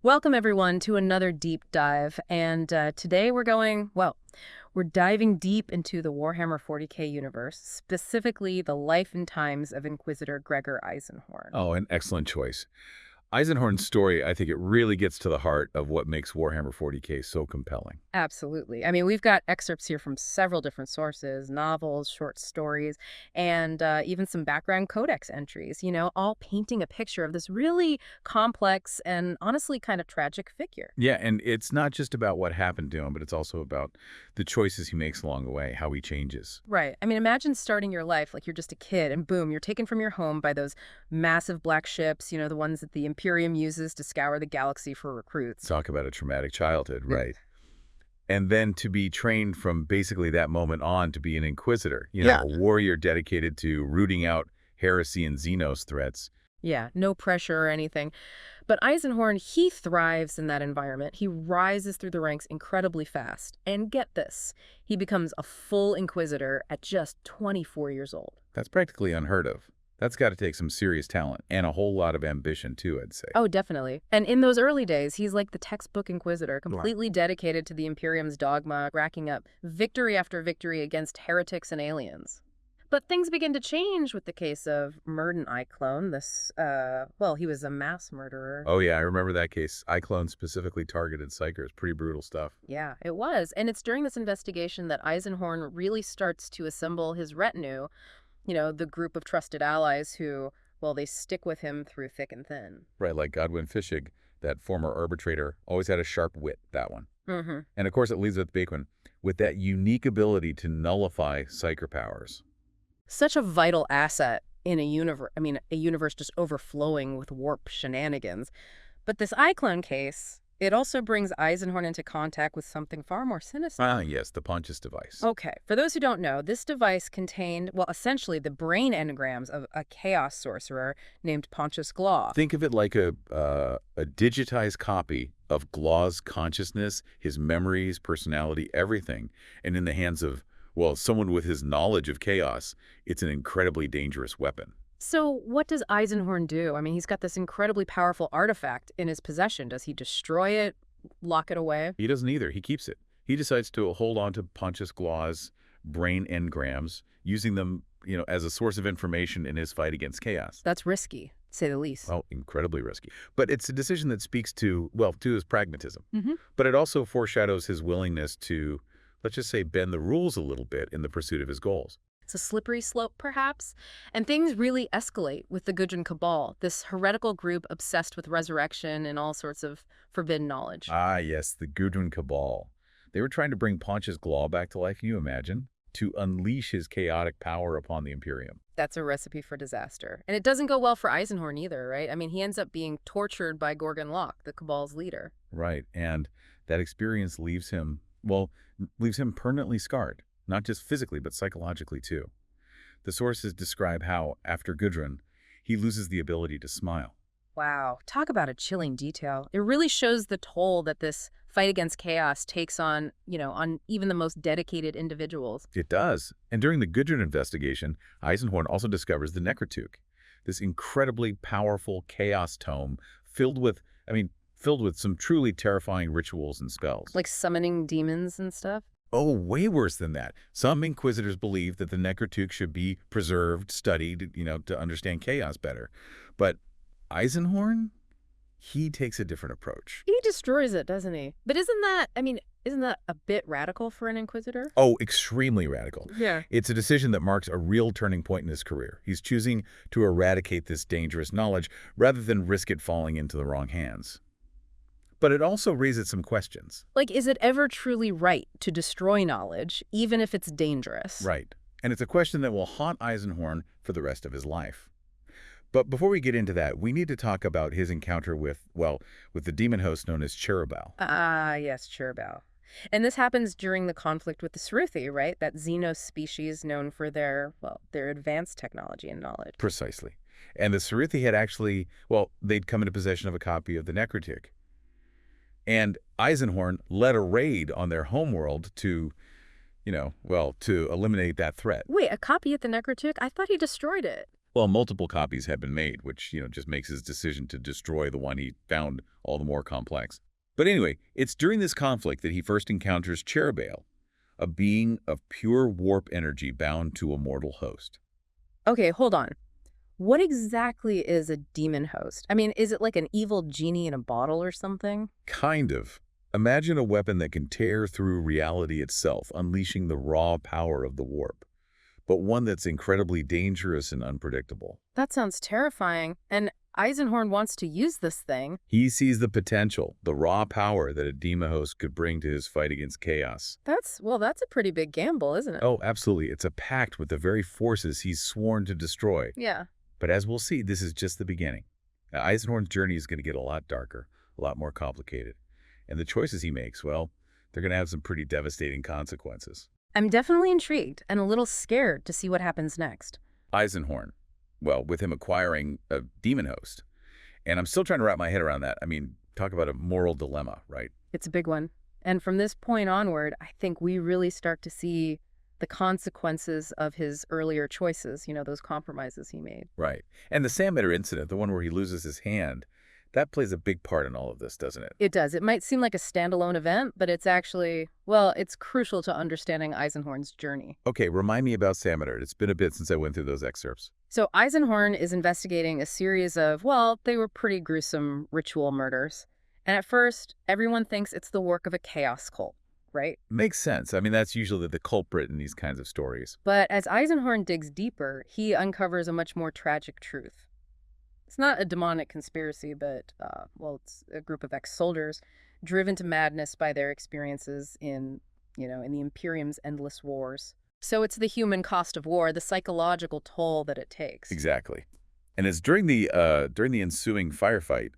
Welcome, everyone, to another deep dive. And today we're diving deep into the Warhammer 40K universe, specifically the life and times of Inquisitor Gregor Eisenhorn. Oh, an excellent choice. Eisenhorn's story, I think it really gets to the heart of what makes Warhammer 40K so compelling. Absolutely. I mean, we've got excerpts here from several different sources, novels, short stories, and even some background codex entries, all painting a picture of this really complex and honestly kind of tragic figure. Yeah, and it's not just about what happened to him, but it's also about the choices he makes along the way, how he changes. Right. I mean, imagine starting your life like you're just a kid and boom, you're taken from your home by those massive black ships, the ones that the Imperium uses to scour the galaxy for recruits. Talk about a traumatic childhood, right? And then to be trained from basically that moment on to be an Inquisitor, Yeah. a warrior dedicated to rooting out heresy and Xenos threats. Yeah, no pressure or anything. But Eisenhorn, he thrives in that environment. He rises through the ranks incredibly fast. And get this, he becomes a full Inquisitor at just 24 years old. That's practically unheard of. That's got to take some serious talent and a whole lot of ambition, too, I'd say. Oh, definitely. And in those early days, he's like the textbook Inquisitor, completely dedicated to the Imperium's dogma, racking up victory after victory against heretics and aliens. But things begin to change with the case of Murden Iclone. He was a mass murderer. Oh, yeah, I remember that case. iClone specifically targeted Psychers. Pretty brutal stuff. Yeah, it was. And it's during this investigation that Eisenhorn really starts to assemble his retinue, the group of trusted allies who, they stick with him through thick and thin. Right, like Godwin Fishig, that former arbitrator, always had a sharp wit, that one. Mm-hmm. And of course, Elizabeth Bacon, with that unique ability to nullify Psyker powers. Such a vital asset in a universe just overflowing with warp shenanigans. But this iClone case, it also brings Eisenhorn into contact with something far more sinister. Ah, yes, the Pontius device. Okay, for those who don't know, this device contained, essentially the brain engrams of a chaos sorcerer named Pontius Glaw. Think of it like a digitized copy of Glaw's consciousness, his memories, personality, everything, and in the hands of, someone with his knowledge of chaos. It's an incredibly dangerous weapon. So what does Eisenhorn do? I mean, he's got this incredibly powerful artifact in his possession. Does he destroy it, lock it away? He doesn't either. He keeps it. He decides to hold on to Pontius Glaw's brain engrams, using them, as a source of information in his fight against chaos. That's risky, to say the least. Well, incredibly risky. But it's a decision that speaks to his pragmatism. Mm-hmm. But it also foreshadows his willingness to, let's just say, bend the rules a little bit in the pursuit of his goals. It's a slippery slope, perhaps. And things really escalate with the Gudrun Cabal, this heretical group obsessed with resurrection and all sorts of forbidden knowledge. Ah, yes, the Gudrun Cabal. They were trying to bring Pontius Glaw back to life, can you imagine? To unleash his chaotic power upon the Imperium. That's a recipe for disaster. And it doesn't go well for Eisenhorn either, right? I mean, he ends up being tortured by Gorgon Locke, the Cabal's leader. Right, and that experience leaves him permanently scarred. Not just physically, but psychologically, too. The sources describe how, after Gudrun, he loses the ability to smile. Wow, talk about a chilling detail. It really shows the toll that this fight against chaos takes on, on even the most dedicated individuals. It does. And during the Gudrun investigation, Eisenhorn also discovers the Necrotuch, this incredibly powerful chaos tome filled with some truly terrifying rituals and spells. Like summoning demons and stuff? Oh, way worse than that. Some Inquisitors believe that the Necrotuch should be preserved, studied, to understand chaos better. But Eisenhorn, he takes a different approach. He destroys it, doesn't he? But isn't that a bit radical for an Inquisitor? Oh, extremely radical. Yeah. It's a decision that marks a real turning point in his career. He's choosing to eradicate this dangerous knowledge rather than risk it falling into the wrong hands. But it also raises some questions. Like, is it ever truly right to destroy knowledge, even if it's dangerous? Right. And it's a question that will haunt Eisenhorn for the rest of his life. But before we get into that, we need to talk about his encounter with the demon host known as Cherubal. Ah, yes, Cherubal. And this happens during the conflict with the Ceruthi, right? That Xenos species known for their advanced technology and knowledge. Precisely. And the Ceruthi had actually, they'd come into possession of a copy of the Necrotuch. And Eisenhorn led a raid on their homeworld to eliminate that threat. Wait, a copy of the Necrotuch? I thought he destroyed it. Well, multiple copies had been made, which, just makes his decision to destroy the one he found all the more complex. But anyway, it's during this conflict that he first encounters Cherubale, a being of pure warp energy bound to a mortal host. Okay, hold on. What exactly is a demon host? I mean, is it like an evil genie in a bottle or something? Kind of. Imagine a weapon that can tear through reality itself, unleashing the raw power of the warp, but one that's incredibly dangerous and unpredictable. That sounds terrifying. And Eisenhorn wants to use this thing. He sees the potential, the raw power that a demon host could bring to his fight against chaos. That's a pretty big gamble, isn't it? Oh, absolutely. It's a pact with the very forces he's sworn to destroy. Yeah. But as we'll see, this is just the beginning. Now, Eisenhorn's journey is going to get a lot darker, a lot more complicated. And the choices he makes, well, they're going to have some pretty devastating consequences. I'm definitely intrigued and a little scared to see what happens next. Eisenhorn, well, with him acquiring a demon host. And I'm still trying to wrap my head around that. I mean, talk about a moral dilemma, right? It's a big one. And from this point onward, I think we really start to see the consequences of his earlier choices, those compromises he made. Right. And the Sandmeter incident, the one where he loses his hand, that plays a big part in all of this, doesn't it? It does. It might seem like a standalone event, but it's actually, well, it's crucial to understanding Eisenhorn's journey. Okay, remind me about Sandmeter. It's been a bit since I went through those excerpts. So Eisenhorn is investigating a series of, well, they were pretty gruesome ritual murders. And at first, everyone thinks it's the work of a chaos cult, right? Makes sense. I mean, that's usually the culprit in these kinds of stories. But as Eisenhorn digs deeper, he uncovers a much more tragic truth. It's not a demonic conspiracy, but, it's a group of ex-soldiers driven to madness by their experiences in the Imperium's endless wars. So it's the human cost of war, the psychological toll that it takes. Exactly. And it's during the ensuing firefight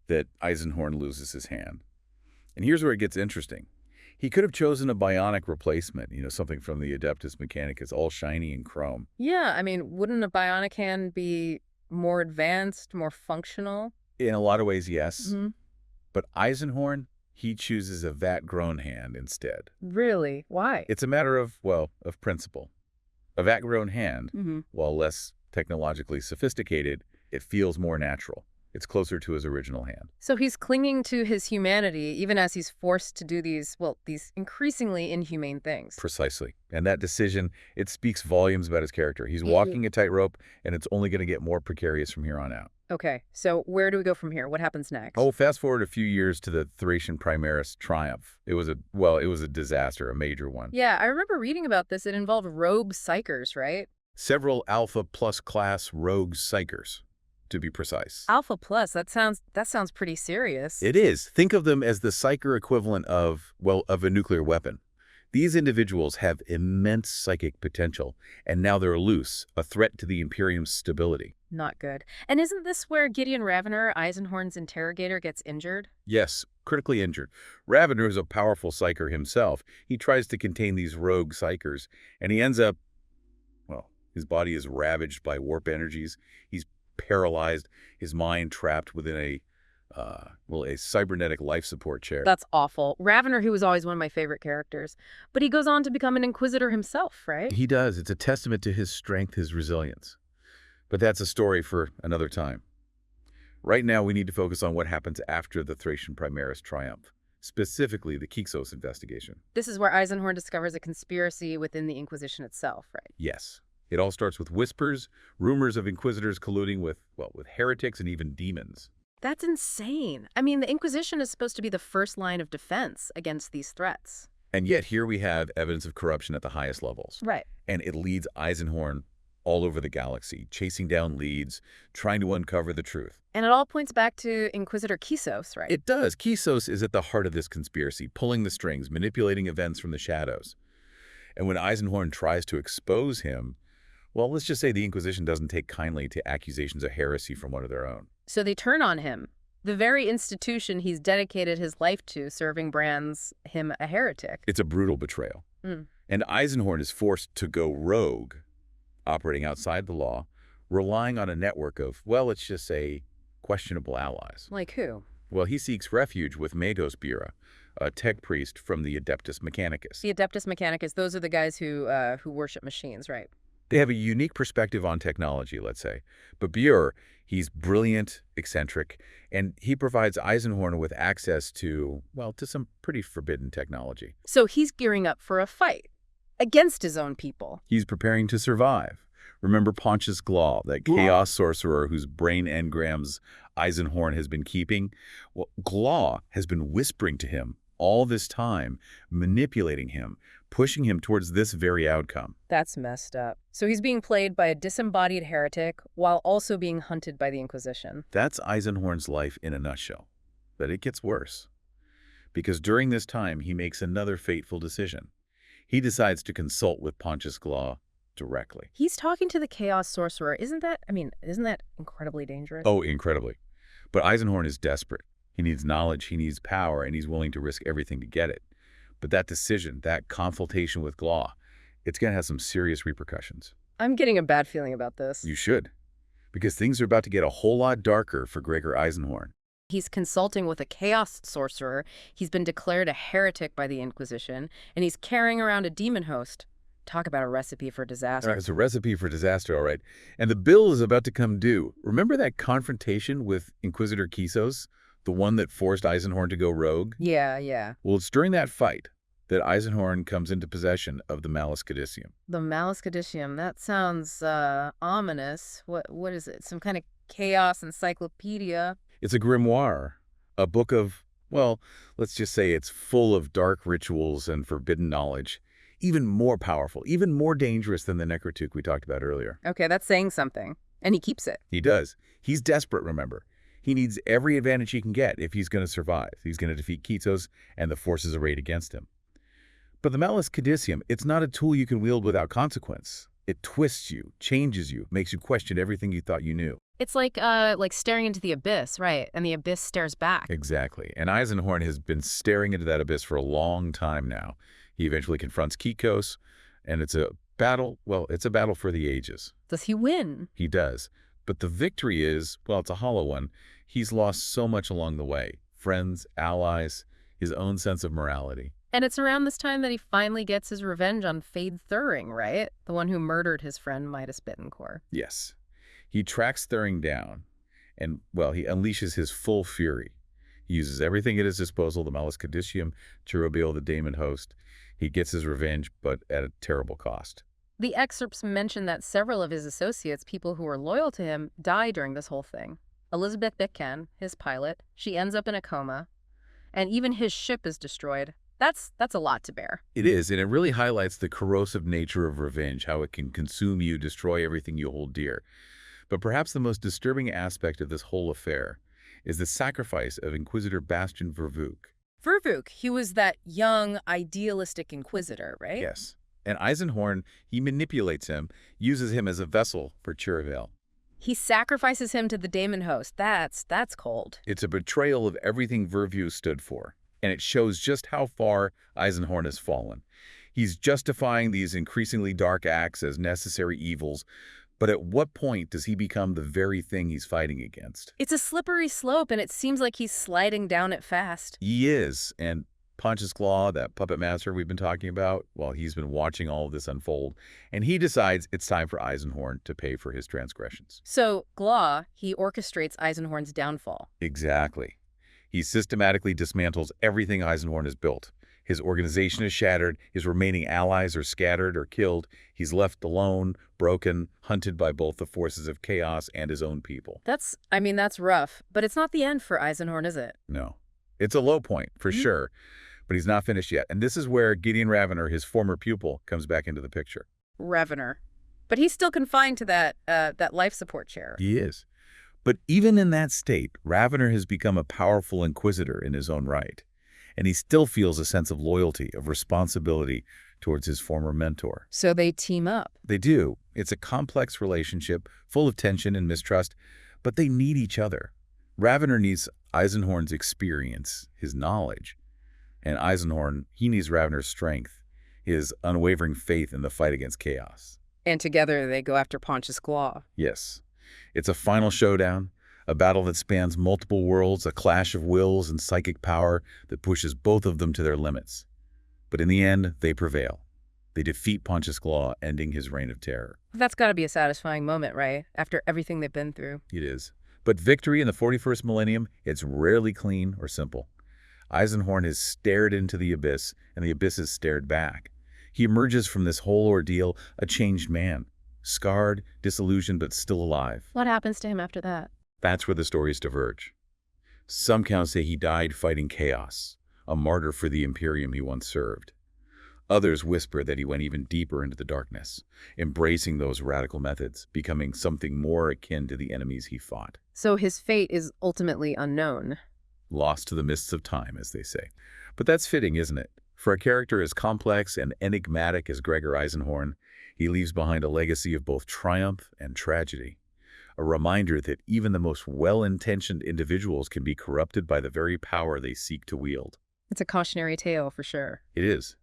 that Eisenhorn loses his hand. And here's where it gets interesting. He could have chosen a bionic replacement, something from the Adeptus Mechanicus, all shiny and chrome. Yeah, I mean, wouldn't a bionic hand be more advanced, more functional? In a lot of ways, yes. Mm-hmm. But Eisenhorn, he chooses a vat-grown hand instead. Really? Why? It's a matter of principle. A vat-grown hand, mm-hmm. while less technologically sophisticated, it feels more natural. It's closer to his original hand. So he's clinging to his humanity even as he's forced to do these increasingly inhumane things. Precisely. And that decision, it speaks volumes about his character. He's walking a tightrope, and it's only going to get more precarious from here on out. Okay, so where do we go from here? What happens next? Oh, fast forward a few years to the Thracian Primaris triumph. It was a disaster, a major one. Yeah, I remember reading about this. It involved rogue psychers, right? Several Alpha Plus class rogue psychers, to be precise. Alpha Plus, that sounds pretty serious. It is. Think of them as the psyker equivalent of a nuclear weapon. These individuals have immense psychic potential, and now they're loose, a threat to the Imperium's stability. Not good. And isn't this where Gideon Ravener, Eisenhorn's interrogator, gets injured? Yes, critically injured. Ravener is a powerful psyker himself. He tries to contain these rogue psychers, and he ends up, his body is ravaged by warp energies. He's paralyzed, his mind trapped within a cybernetic life support chair. That's awful. Ravener, who was always one of my favorite characters. But he goes on to become an Inquisitor himself, right? He does. It's a testament to his strength, his resilience. But that's a story for another time. Right now, we need to focus on what happens after the Thracian Primaris triumph, specifically the Kixos investigation. This is where Eisenhorn discovers a conspiracy within the Inquisition itself, right? Yes. It all starts with whispers, rumors of Inquisitors colluding with heretics and even demons. That's insane. I mean, the Inquisition is supposed to be the first line of defense against these threats. And yet here we have evidence of corruption at the highest levels. Right. And it leads Eisenhorn all over the galaxy, chasing down leads, trying to uncover the truth. And it all points back to Inquisitor Kixos, right? It does. Kixos is at the heart of this conspiracy, pulling the strings, manipulating events from the shadows. And when Eisenhorn tries to expose him, let's just say the Inquisition doesn't take kindly to accusations of heresy from one of their own. So they turn on him. The very institution he's dedicated his life to serving brands him a heretic. It's a brutal betrayal. And Eisenhorn is forced to go rogue, operating outside the law, relying on a network of, let's just say, questionable allies. Like who? Well, he seeks refuge with Magos Bira, a tech priest from the Adeptus Mechanicus. The Adeptus Mechanicus, those are the guys who worship machines, right? They have a unique perspective on technology, let's say. But Bure, he's brilliant, eccentric, and he provides Eisenhorn with access to, well, to some pretty forbidden technology. So he's gearing up for a fight against his own people. He's preparing to survive. Remember Pontius Glaw, that chaos sorcerer whose brain engrams Eisenhorn has been keeping? Well, Glaw has been whispering to him all this time, manipulating him, pushing him towards this very outcome. That's messed up. So he's being played by a disembodied heretic while also being hunted by the Inquisition. That's Eisenhorn's life in a nutshell. But it gets worse. Because during this time, he makes another fateful decision. He decides to consult with Pontius Glaw directly. He's talking to the chaos sorcerer. Isn't that incredibly dangerous? Oh, incredibly. But Eisenhorn is desperate. He needs knowledge, he needs power, and he's willing to risk everything to get it. But that decision, that consultation with Glaw, it's going to have some serious repercussions. I'm getting a bad feeling about this. You should. Because things are about to get a whole lot darker for Gregor Eisenhorn. He's consulting with a chaos sorcerer. He's been declared a heretic by the Inquisition, and he's carrying around a demon host. Talk about a recipe for disaster. It's a recipe for disaster, all right. And the bill is about to come due. Remember that confrontation with Inquisitor Kisos? The one that forced Eisenhorn to go rogue? Yeah. Well, it's during that fight that Eisenhorn comes into possession of the Malus Codicium. The Malus Codicium, that sounds ominous. What is it? Some kind of chaos encyclopedia? It's a grimoire, a book of, well, let's just say it's full of dark rituals and forbidden knowledge. Even more powerful, even more dangerous than the Necrotuk we talked about earlier. Okay, that's saying something. And he keeps it. He does. He's desperate, remember. He needs every advantage he can get if he's going to survive. He's going to defeat Kisos and the forces arrayed against him. But the Malus Codicium, it's not a tool you can wield without consequence. It twists you, changes you, makes you question everything you thought you knew. It's like staring into the abyss, right? And the abyss stares back. Exactly. And Eisenhorn has been staring into that abyss for a long time now. He eventually confronts Kisos, and it's a battle, it's a battle for the ages. Does he win? He does. But the victory is, it's a hollow one. He's lost so much along the way. Friends, allies, his own sense of morality. And it's around this time that he finally gets his revenge on Fade Thuring, right? The one who murdered his friend Midas Bittencourt. Yes. He tracks Thuring down, and, he unleashes his full fury. He uses everything at his disposal, the Malus Codicium, to reveal the Daemon host. He gets his revenge, but at a terrible cost. The excerpts mention that several of his associates, people who were loyal to him, die during this whole thing. Elizabeth Bitcan, his pilot, she ends up in a coma, and even his ship is destroyed. That's a lot to bear. It is, and it really highlights the corrosive nature of revenge, how it can consume you, destroy everything you hold dear. But perhaps the most disturbing aspect of this whole affair is the sacrifice of Inquisitor Bastian Vervoek. Vervoek, he was that young, idealistic inquisitor, right? Yes. And Eisenhorn, he manipulates him, uses him as a vessel for Chiravel. He sacrifices him to the Daemon host. That's cold. It's a betrayal of everything Vervoek stood for, and it shows just how far Eisenhorn has fallen. He's justifying these increasingly dark acts as necessary evils, but at what point does he become the very thing he's fighting against? It's a slippery slope, and it seems like he's sliding down it fast. He is, and Pontius Glaw, that puppet master we've been talking about, he's been watching all of this unfold, and he decides it's time for Eisenhorn to pay for his transgressions. So Glaw, he orchestrates Eisenhorn's downfall. Exactly. He systematically dismantles everything Eisenhorn has built. His organization is shattered, his remaining allies are scattered or killed, he's left alone, broken, hunted by both the forces of chaos and his own people. That's rough, but it's not the end for Eisenhorn, is it? No. It's a low point, for sure. But he's not finished yet. And this is where Gideon Ravener, his former pupil, comes back into the picture. Ravener. But he's still confined to that life support chair. He is. But even in that state, Ravener has become a powerful inquisitor in his own right. And he still feels a sense of loyalty, of responsibility towards his former mentor. So they team up. They do. It's a complex relationship, full of tension and mistrust, but they need each other. Ravener needs Eisenhorn's experience, his knowledge. And Eisenhorn, he needs Ravener's strength, his unwavering faith in the fight against chaos. And together they go after Pontius Glaw. Yes. It's a final showdown, a battle that spans multiple worlds, a clash of wills and psychic power that pushes both of them to their limits. But in the end, they prevail. They defeat Pontius Claw, ending his reign of terror. That's got to be a satisfying moment, right? After everything they've been through. It is. But victory in the 41st millennium, it's rarely clean or simple. Eisenhorn has stared into the abyss, and the abyss has stared back. He emerges from this whole ordeal a changed man, scarred, disillusioned, but still alive. What happens to him after that? That's where the stories diverge. Some accounts say he died fighting chaos, a martyr for the Imperium he once served. Others whisper that he went even deeper into the darkness, embracing those radical methods, becoming something more akin to the enemies he fought. So his fate is ultimately unknown. Lost to the mists of time, as they say. But that's fitting, isn't it? For a character as complex and enigmatic as Gregor Eisenhorn, he leaves behind a legacy of both triumph and tragedy. A reminder that even the most well-intentioned individuals can be corrupted by the very power they seek to wield. It's a cautionary tale for sure. It is.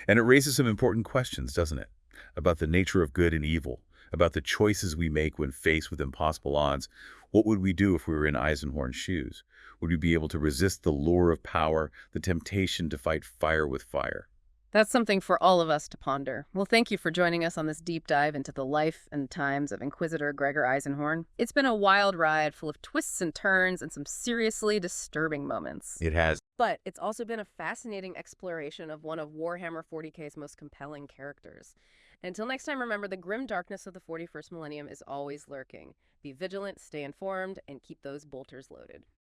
And it raises some important questions, doesn't it? About the nature of good and evil, about the choices we make when faced with impossible odds. What would we do if we were in Eisenhorn's shoes? Would we be able to resist the lure of power, the temptation to fight fire with fire? That's something for all of us to ponder. Well, thank you for joining us on this deep dive into the life and times of Inquisitor Gregor Eisenhorn. It's been a wild ride full of twists and turns and some seriously disturbing moments. It has. But it's also been a fascinating exploration of one of Warhammer 40K's most compelling characters. Until next time, remember, the grim darkness of the 41st millennium is always lurking. Be vigilant, stay informed, and keep those bolters loaded.